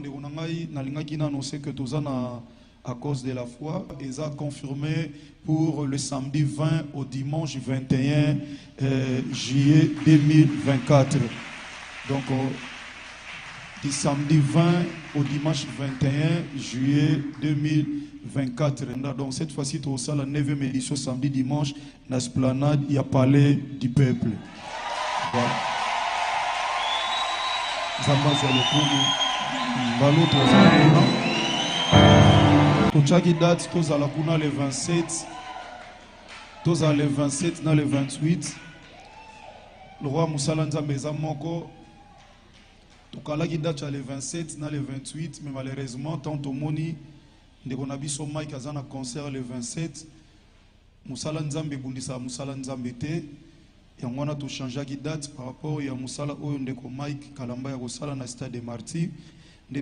que tous à cause de la foi, ils ont confirmé pour le samedi 20 au dimanche 21 juillet 2024. Donc, du samedi 20 au dimanche 21 juillet 2024. Donc, cette fois-ci, tout ça, la 9e édition samedi dimanche, dans l'esplanade, il y a Palais du Peuple. Voilà. Chaque date, tous à la kuna le 27, tous à le 27, dans le 28. Le roi Moussala Nzambe Zamoko, tukala qui date le 27, dans le 28, mais malheureusement, tant au moni, de qu'on a vu son Mike à un concert le 27, Moussala Nzambe Bundisa Moussala Nzambe te, et on a tout changé qui date par rapport à Moussala Oyondeko Mike Kalamba ya Rosala na stade de Martyrs.